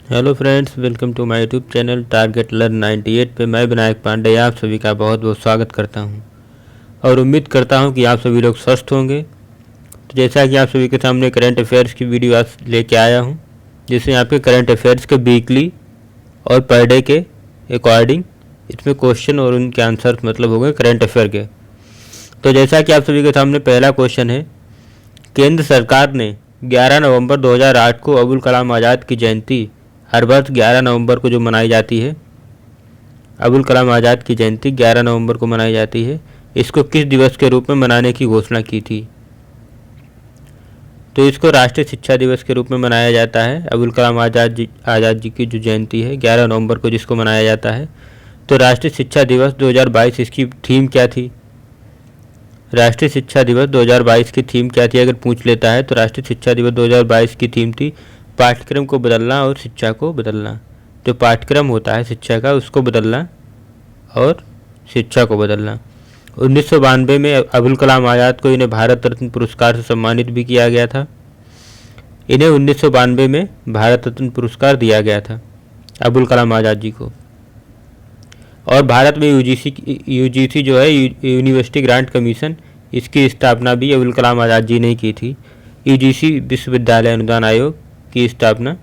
Hello friends, welcome to my YouTube channel target learn 98 पे मैं विनायक पांडे आप सभी का बहुत बहुत स्वागत करता हूं और उम्मीद करता हूं कि आप सभी लोग स्वस्थ होंगे। तो जैसा कि आप सभी के सामने करंट अफेयर्स की वीडियो आज लेके आया हूं, जिसमें आपके करंट अफेयर्स के वीकली और पर डे के अकॉर्डिंग इसमें क्वेश्चन और उनके आंसर मतलब हो गए करंट अफेयर के। तो जैसा कि आप सभी के सामने पहला क्वेश्चन है, केंद्र सरकार ने 11 नवंबर 2008 को अबुल कलाम आज़ाद की जयंती हर वर्ष 11 नवंबर को जो मनाई जाती है, अबुल कलाम आज़ाद की जयंती 11 नवंबर को मनाई जाती है, इसको किस दिवस के रूप में मनाने की घोषणा की थी? तो इसको राष्ट्रीय शिक्षा दिवस के रूप में मनाया जाता है। अबुल कलाम आज़ाद जी की जो जयंती है 11 नवंबर को जिसको मनाया जाता है। तो राष्ट्रीय शिक्षा दिवस 2022 इसकी थीम क्या थी? राष्ट्रीय शिक्षा दिवस 2022 की थीम क्या थी? अगर पूछ लेता है तो राष्ट्रीय शिक्षा दिवस 2022 की थीम थी पाठ्यक्रम को बदलना और शिक्षा को बदलना। जो पाठ्यक्रम होता है शिक्षा का उसको बदलना और शिक्षा को बदलना। 1992 में अबुल कलाम आज़ाद को इन्हें भारत रत्न पुरस्कार से सम्मानित भी किया गया था। इन्हें 1992 में भारत रत्न पुरस्कार दिया गया था अबुल कलाम आज़ाद जी को। और भारत में यूजीसी जो है यूनिवर्सिटी ग्रांट कमीशन, इसकी स्थापना भी अबुल कलाम आज़ाद जी ने की थी। यूजीसी विश्वविद्यालय अनुदान आयोग की स्थापना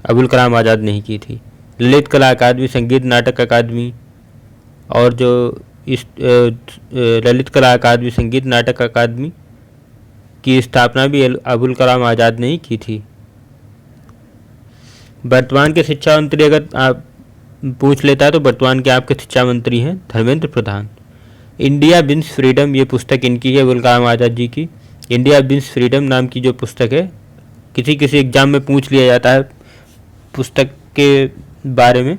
अबुल कलाम आज़ाद ने ही की थी। ललित कला अकादमी, संगीत नाटक अकादमी और जो इस ललित कला अकादमी, संगीत नाटक अकादमी की स्थापना भी अबुल कलाम आज़ाद ने ही की थी। वर्तमान के शिक्षा मंत्री अगर आप पूछ लेता है तो वर्तमान के आपके शिक्षा मंत्री हैं Dharmendra Pradhan. India wins freedom ये पुस्तक इनकी है, अबुल कलाम आज़ाद जी की। इंडिया विंस फ्रीडम नाम की जो पुस्तक है, किसी एग्ज़ाम में पूछ लिया जाता है पुस्तक के बारे में,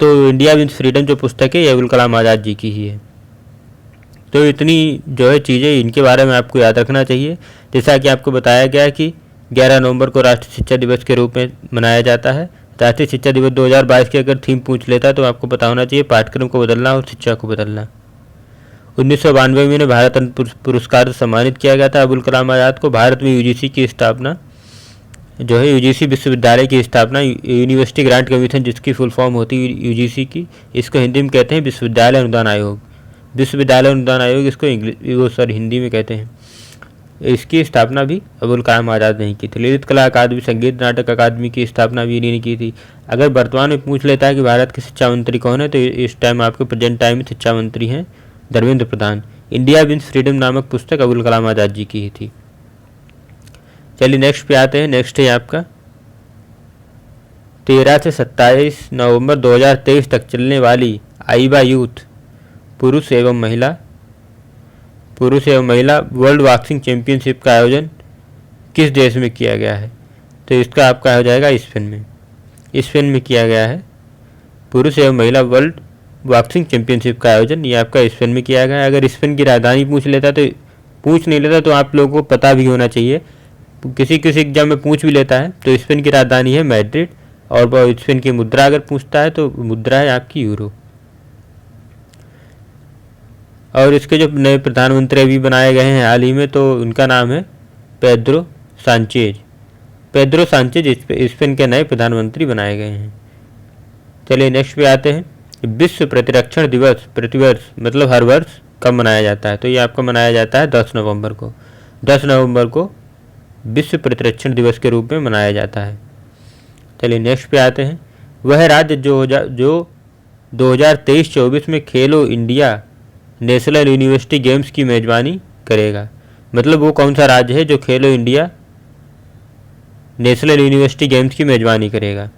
तो इंडिया विंस फ्रीडम जो पुस्तक है ये अबुल कलाम आज़ाद जी की ही है। तो इतनी जो है चीज़ें इनके बारे में आपको याद रखना चाहिए। जैसा कि आपको बताया गया कि 11 नवंबर को राष्ट्रीय शिक्षा दिवस के रूप में मनाया जाता है। राष्ट्रीय शिक्षा दिवस 2022 की अगर थीम पूछ लेता है तो आपको पता होना चाहिए पाठ्यक्रम को बदलना और शिक्षा को बदलना। 1992 में इन्हें भारत रत्न पुरस्कार से सम्मानित किया गया था अबुल कलाम आज़ाद को। भारत में यूजीसी की स्थापना जो है, यूजीसी विश्वविद्यालय की स्थापना, यूनिवर्सिटी ग्रांट कमीशन जिसकी फुल फॉर्म होती है यूजीसी की, इसको हिंदी में कहते हैं विश्वविद्यालय अनुदान आयोग। विश्वविद्यालय अनुदान आयोग इसको हिंदी में कहते हैं। इसकी स्थापना भी अबुल कलाम आज़ाद ने की थी। ललित कला अकादमी, संगीत नाटक अकादमी की स्थापना भी इन्हीं ने की थी। अगर वर्तमान में पूछ लेता है कि भारत के शिक्षा मंत्री कौन है, तो इस टाइम आपके प्रेजेंट टाइम में शिक्षा मंत्री हैं Dharmendra Pradhan. India wins freedom नामक पुस्तक अबुल कलाम आज़ाद जी की ही थी। चलिए नेक्स्ट पे आते हैं। नेक्स्ट है आपका 13 से 27 नवंबर 2023 तक चलने वाली आईबा यूथ पुरुष एवं महिला वर्ल्ड बॉक्सिंग चैंपियनशिप का आयोजन किस देश में किया गया है? तो इसका आपका हो जाएगा स्पेन में किया गया है। पुरुष एवं महिला वर्ल्ड बॉक्सिंग चैंपियनशिप का आयोजन ये आपका स्पेन में किया गया है। अगर स्पेन की राजधानी पूछ नहीं लेता तो आप लोगों को पता भी होना चाहिए। किसी एग्जाम में पूछ भी लेता है तो स्पेन की राजधानी है मैड्रिड, और स्पेन की मुद्रा अगर पूछता है तो मुद्रा है आपकी यूरो। और इसके जो नए प्रधानमंत्री अभी बनाए गए हैं हाल ही में, तो उनका नाम है पेड्रो सांचेज स्पेन के नए प्रधानमंत्री बनाए गए हैं। चलिए नेक्स्ट पे आते हैं। विश्व प्रतिरक्षण दिवस प्रतिवर्ष मतलब हर वर्ष कब मनाया जाता है? तो ये आपका मनाया जाता है 10 नवंबर को। 10 नवंबर को विश्व प्रतिरक्षण दिवस के रूप में मनाया जाता है। चलिए नेक्स्ट पे आते हैं। वह राज्य जो 2023-24 में खेलो इंडिया नेशनल यूनिवर्सिटी गेम्स की मेजबानी करेगा। मतलब वो कौन सा राज्य है जो खेलो इंडिया नेशनल यूनिवर्सिटी गेम्स की मेजबानी करेगा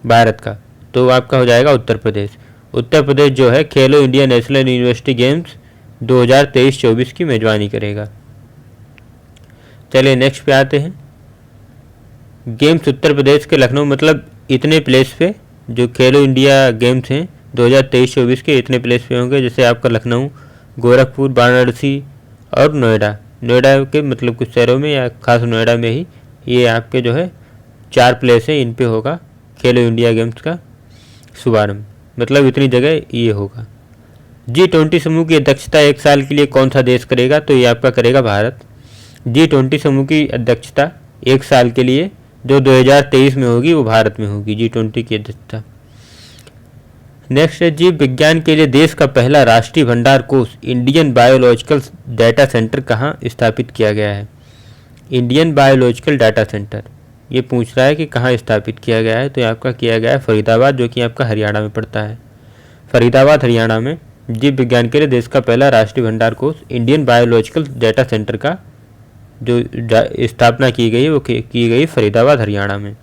भारत का? तो आपका हो जाएगा उत्तर प्रदेश। उत्तर प्रदेश जो है खेलो इंडिया नेशनल यूनिवर्सिटी गेम्स 2023-24 की मेजबानी करेगा। चलिए नेक्स्ट पे आते हैं। गेम्स उत्तर प्रदेश के लखनऊ, मतलब इतने प्लेस पे जो खेलो इंडिया गेम्स हैं 2023-24 के इतने प्लेस पे होंगे, जैसे आपका लखनऊ, गोरखपुर, वाराणसी और नोएडा के मतलब कुछ शहरों में या खास नोएडा में ही ये आपके जो है 4 प्लेस है, इन पे होगा खेलो इंडिया गेम्स का शुभारंभ। मतलब इतनी जगह ये होगा। G20 समूह की अध्यक्षता 1 साल के लिए कौन सा देश करेगा? तो ये आपका करेगा भारत। G20 समूह की अध्यक्षता 1 साल के लिए जो 2023 में होगी वो भारत में होगी G20 की अध्यक्षता। नेक्स्ट है, जीव विज्ञान के लिए देश का पहला राष्ट्रीय भंडार कोष इंडियन बायोलॉजिकल डाटा सेंटर कहाँ स्थापित किया गया है। इंडियन बायोलॉजिकल डाटा सेंटर ये पूछ रहा है कि कहाँ स्थापित किया गया है, तो ये आपका किया गया है फरीदाबाद, जो कि आपका हरियाणा में पड़ता है। फरीदाबाद हरियाणा में जीव विज्ञान के लिए देश का पहला राष्ट्रीय भंडार कोष इंडियन बायोलॉजिकल डाटा सेंटर का जो स्थापना की गई है वो की गई फरीदाबाद हरियाणा में।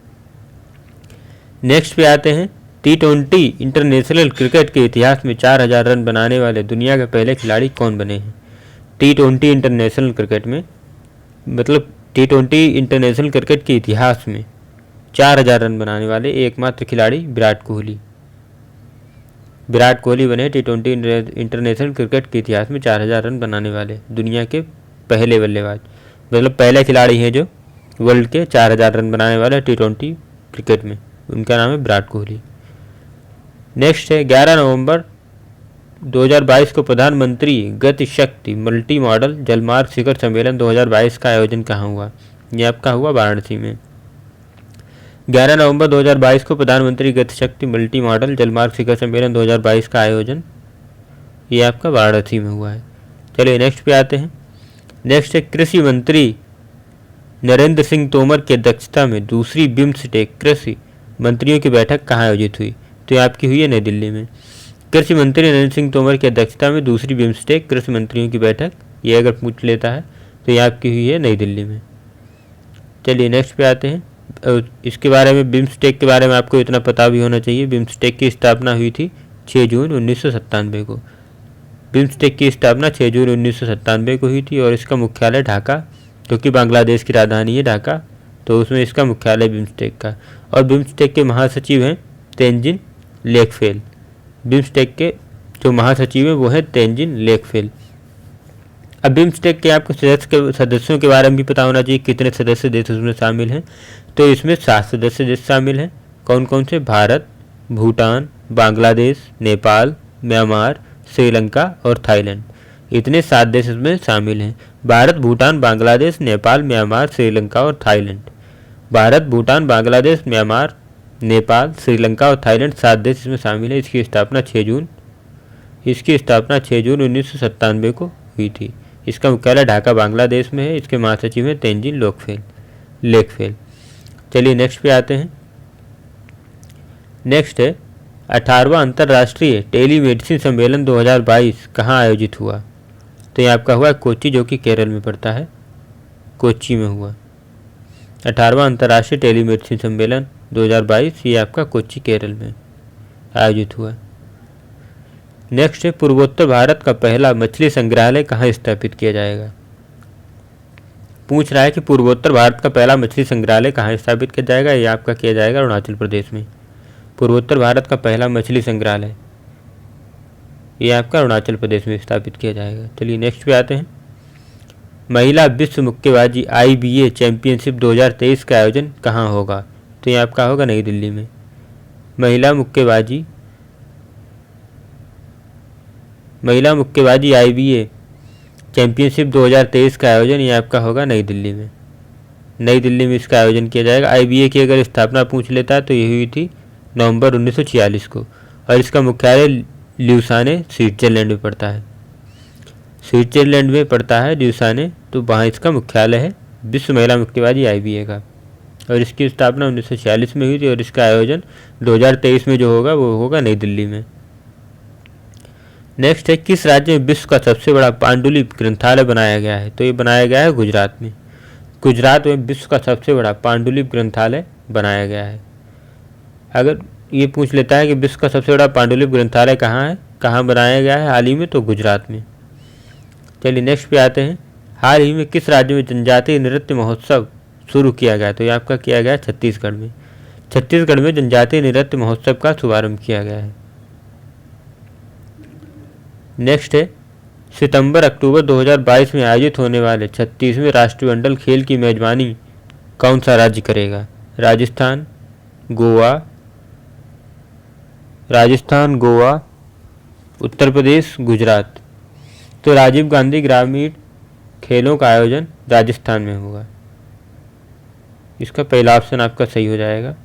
नेक्स्ट पे आते हैं, T20 इंटरनेशनल क्रिकेट के इतिहास में 4000 रन बनाने वाले दुनिया के पहले खिलाड़ी कौन बने हैं। T20 इंटरनेशनल क्रिकेट में मतलब T20 इंटरनेशनल क्रिकेट के इतिहास में 4000 रन बनाने वाले एकमात्र खिलाड़ी विराट कोहली बने T20 इंटरनेशनल क्रिकेट के इतिहास में 4000 रन बनाने वाले दुनिया के पहले बल्लेबाज, मतलब पहले खिलाड़ी हैं जो वर्ल्ड के 4000 रन बनाने वाले T20 क्रिकेट में, उनका नाम है विराट कोहली। नेक्स्ट है, 11 नवंबर 2022 को प्रधानमंत्री गति शक्ति मल्टी मॉडल जलमार्ग शिखर सम्मेलन 2022 का आयोजन कहाँ हुआ। ये आपका हुआ वाराणसी में। 11 नवंबर 2022 को प्रधानमंत्री गति शक्ति मल्टी मॉडल जलमार्ग शिखर सम्मेलन 2022 का आयोजन ये आपका वाराणसी में हुआ है। चलिए नेक्स्ट पे आते हैं। नेक्स्ट है, कृषि मंत्री नरेंद्र सिंह तोमर की अध्यक्षता में दूसरी बिम्स्टेक कृषि मंत्रियों की बैठक कहाँ आयोजित हुई। तो ये आपकी हुई है नई दिल्ली में। कृषि मंत्री नरेंद्र सिंह तोमर की अध्यक्षता में दूसरी बिम्स्टेक कृषि मंत्रियों की बैठक, ये अगर पूछ लेता है तो ये आपकी हुई है नई दिल्ली में। चलिए नेक्स्ट पे आते हैं। इसके बारे में बिम्स्टेक के बारे में आपको इतना पता भी होना चाहिए, बिम्स्टेक की स्थापना हुई थी 6 जून 1997 को। बिम्स्टेक की स्थापना 6 जून 1997 को हुई थी और इसका मुख्यालय ढाका, क्योंकि बांग्लादेश की राजधानी है ढाका, तो उसमें इसका मुख्यालय बिम्स्टेक का। और बिम्स्टेक के महासचिव हैं तेंजिन लेकफेल। बिम्स्टेक के जो महासचिव हैं वो है तेंजिन लेकफेल। अब बिम्स्टेक के आपको सदस्यों के बारे में भी पता होना चाहिए, कितने सदस्य देश उसमें शामिल हैं। तो इसमें 7 सदस्य देश शामिल हैं। कौन कौन से? भारत, भूटान, बांग्लादेश, नेपाल, म्यांमार, श्रीलंका और थाईलैंड। इतने 7 देश इसमें शामिल हैं। भारत, भूटान, बांग्लादेश, नेपाल, म्यांमार, श्रीलंका और थाईलैंड। भारत, भूटान, बांग्लादेश, म्यांमार, नेपाल, श्रीलंका और थाईलैंड 7 देश इसमें शामिल है। इसकी स्थापना 6 जून 1997 को हुई थी। इसका मुख्यालय ढाका बांग्लादेश में है। इसके महासचिव हैं तेंजिन लेकफेल। चलिए नेक्स्ट पे आते हैं। नेक्स्ट है 18वां अंतर्राष्ट्रीय टेलीमेडिसिन सम्मेलन 2022 कहाँ आयोजित हुआ। तो ये आपका हुआ कोच्चि, जो कि केरल में पड़ता है, कोच्चि में हुआ। 18वां अंतर्राष्ट्रीय टेलीमेडिसिन सम्मेलन 2022 ये आपका कोच्चि केरल में आयोजित हुआ। नेक्स्ट है पूर्वोत्तर भारत का पहला मछली संग्रहालय कहाँ स्थापित किया जाएगा। पूछ रहा है कि पूर्वोत्तर भारत का पहला मछली संग्रहालय कहाँ स्थापित किया जाएगा। ये आपका किया जाएगा अरुणाचल प्रदेश में। पूर्वोत्तर भारत का पहला मछली संग्रहालय ये आपका अरुणाचल प्रदेश में स्थापित किया जाएगा। चलिए नेक्स्ट पे आते हैं। महिला विश्व मुक्केबाजी IBA चैंपियनशिप 2023 का आयोजन कहाँ होगा। तो ये आपका होगा नई दिल्ली में। महिला मुक्केबाजी IBA चैंपियनशिप 2023 का आयोजन ये आपका होगा नई दिल्ली में। नई दिल्ली में इसका आयोजन किया जाएगा। IBA की अगर स्थापना पूछ लेता है तो ये हुई थी नवंबर 1946 को और इसका मुख्यालय ल्यूसाने स्विट्जरलैंड में पड़ता है। ल्यूसाने, तो वहाँ इसका मुख्यालय है विश्व महिला मुक्केबाजी IBA का। और इसकी स्थापना 1946 में हुई थी और इसका आयोजन 2023 में जो होगा वो होगा नई दिल्ली में। नेक्स्ट है किस राज्य में विश्व का सबसे बड़ा पांडुलिपि ग्रंथालय बनाया गया है। तो ये बनाया गया है गुजरात में। गुजरात में विश्व का सबसे बड़ा पांडुलिपि ग्रंथालय बनाया गया है। अगर ये पूछ लेता है कि विश्व का सबसे बड़ा पांडुलिपि ग्रंथालय कहाँ है, कहाँ बनाया गया है हाल ही में, तो गुजरात में। चलिए नेक्स्ट पे आते हैं। हाल ही में किस राज्य में जनजातीय नृत्य महोत्सव शुरू किया गया। तो ये आपका किया गया है छत्तीसगढ़ में। छत्तीसगढ़ में जनजातीय नृत्य महोत्सव का शुभारंभ किया गया है। नेक्स्ट है सितंबर-अक्टूबर 2022 में आयोजित होने वाले 36वें राष्ट्रमंडल खेल की मेजबानी कौन सा राज्य करेगा। राजस्थान, गोवा, उत्तर प्रदेश, गुजरात। तो राजीव गांधी ग्रामीण खेलों का आयोजन राजस्थान में होगा। इसका पहला ऑप्शन आपका सही हो जाएगा,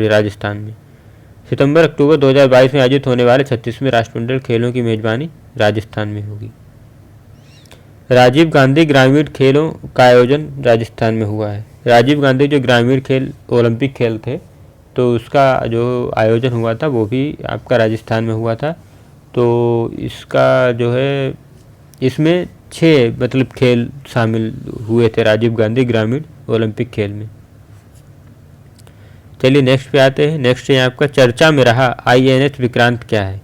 राजस्थान में। सितंबर अक्टूबर 2022 में आयोजित होने वाले 36वें राष्ट्रमंडल खेलों की मेजबानी राजस्थान में होगी। राजीव गांधी ग्रामीण खेलों का आयोजन राजस्थान में हुआ है। राजीव गांधी जो ग्रामीण खेल ओलंपिक खेल थे, तो उसका जो आयोजन हुआ था वो भी आपका राजस्थान में हुआ था। तो इसका जो है, इसमें 6 मतलब खेल शामिल हुए थे राजीव गांधी ग्रामीण ओलंपिक खेल में। चलिए नेक्स्ट पे आते हैं। नेक्स्ट है आपका, चर्चा में रहा INS विक्रांत क्या है।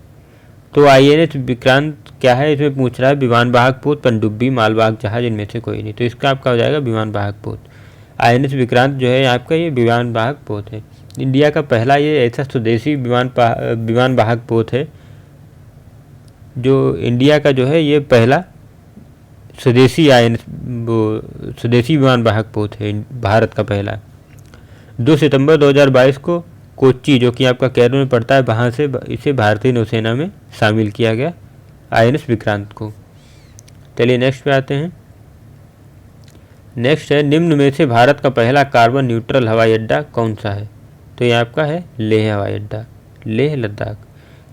तो INS विक्रांत क्या है, इसमें पूछ रहा है विमान वाहक पोत, पनडुब्बी, मालवाहक जहाज, इनमें से कोई नहीं। तो इसका आपका हो जाएगा विमान वाहक पोत। INS विक्रांत जो है आपका ये विमान वाहक पोत है। इंडिया का पहला ये ऐसा स्वदेशी विमान वाहक पोत है, जो इंडिया का जो है ये पहला स्वदेशी स्वदेशी विमान वाहक पोत है, भारत का पहला। 2 सितंबर 2022 को कोच्चि, जो कि आपका केरल में पड़ता है, वहाँ से इसे भारतीय नौसेना में शामिल किया गया INS विक्रांत को। चलिए नेक्स्ट पे आते हैं। नेक्स्ट है, निम्न में से भारत का पहला कार्बन न्यूट्रल हवाई अड्डा कौन सा है। तो ये आपका है लेह हवाई अड्डा, लेह लद्दाख।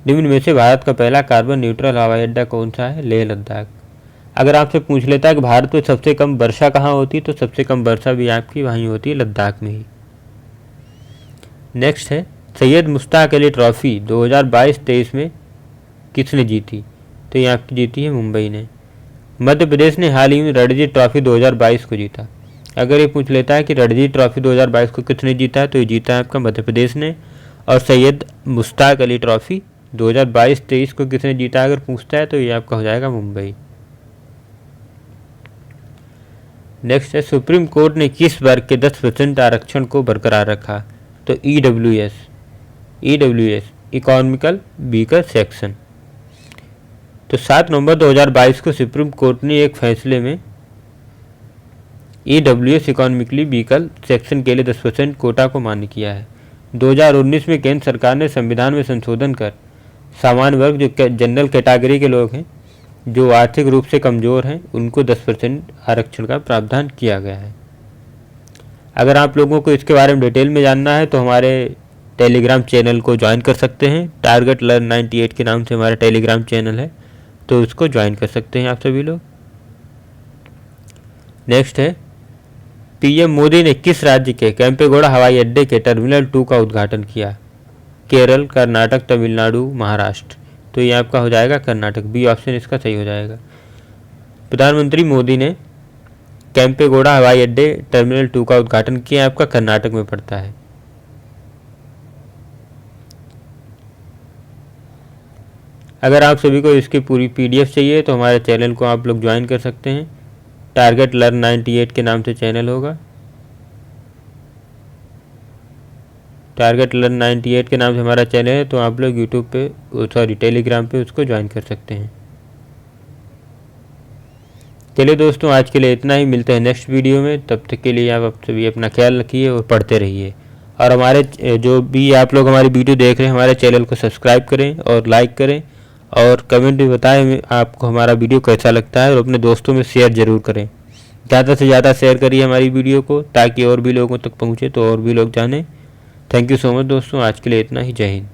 निम्न में से भारत का पहला कार्बन न्यूट्रल हवाई अड्डा कौन सा है, लेह लद्दाख। अगर आपसे पूछ लेता है कि भारत में सबसे कम वर्षा कहाँ होती है, तो सबसे कम वर्षा भी आपकी वहीं होती है, लद्दाख में ही। नेक्स्ट है, सैयद मुश्ताक अली ट्रॉफी 2022-23 में किसने जीती। तो ये आपकी जीती है मुंबई ने। मध्य प्रदेश ने हाल ही में रणजी ट्रॉफी 2022 को जीता। अगर ये पूछ लेता है कि रणजी ट्रॉफी 2022 को किसने जीता है, तो ये जीता है आपका मध्य प्रदेश ने। और सैयद मुश्ताक अली ट्रॉफी 2022-23 को किसने जीता अगर पूछता है, तो ये आपका हो जाएगा मुंबई। नेक्स्ट है, सुप्रीम कोर्ट ने किस वर्ग के 10% आरक्षण को बरकरार रखा। तो EWS इकोनॉमिकल वीकर सेक्शन। तो 7 नवंबर 2022 को सुप्रीम कोर्ट ने एक फैसले में EWS इकोनॉमिकली वीकर सेक्शन के लिए 10% कोटा को मान्य किया है। 2019 में केंद्र सरकार ने संविधान में संशोधन कर सामान्य वर्ग, जो जनरल कैटेगरी के लोग हैं, जो आर्थिक रूप से कमज़ोर हैं, उनको 10% आरक्षण का प्रावधान किया गया है। अगर आप लोगों को इसके बारे में डिटेल में जानना है तो हमारे टेलीग्राम चैनल को ज्वाइन कर सकते हैं। टारगेट लर्न 98 के नाम से हमारा टेलीग्राम चैनल है, तो उसको ज्वाइन कर सकते हैं आप सभी लोग। नेक्स्ट है, PM मोदी ने किस राज्य के केम्पेगौड़ा हवाई अड्डे के टर्मिनल 2 का उद्घाटन किया। केरल, कर्नाटक, तमिलनाडु, महाराष्ट्र। तो ये आपका हो जाएगा कर्नाटक, बी ऑप्शन इसका सही हो जाएगा। प्रधानमंत्री मोदी ने केम्पेगौड़ा हवाई अड्डे टर्मिनल 2 का उद्घाटन किया, आपका कर्नाटक में पड़ता है। अगर आप सभी को इसकी पूरी PDF चाहिए तो हमारे चैनल को आप लोग ज्वाइन कर सकते हैं। टारगेट लर्न 98 के नाम से चैनल होगा। टारगेट लर्न 98 के नाम से हमारा चैनल है, तो आप लोग यूट्यूब पे टेलीग्राम पे उसको ज्वाइन कर सकते हैं। चलिए दोस्तों, आज के लिए इतना ही। मिलते हैं नेक्स्ट वीडियो में। तब तक के लिए आप सभी अपना ख्याल रखिए और पढ़ते रहिए। और हमारे जो भी आप लोग हमारी वीडियो देख रहे हैं, हमारे चैनल को सब्सक्राइब करें और लाइक करें और कमेंट भी बताएं आपको हमारा वीडियो कैसा लगता है, और अपने दोस्तों में शेयर ज़रूर करें। ज़्यादा से ज़्यादा शेयर करिए हमारी वीडियो को, ताकि और भी लोगों तक पहुँचे तो और भी लोग जानें। थैंक यू सो मच दोस्तों, आज के लिए इतना ही। जय हिंद।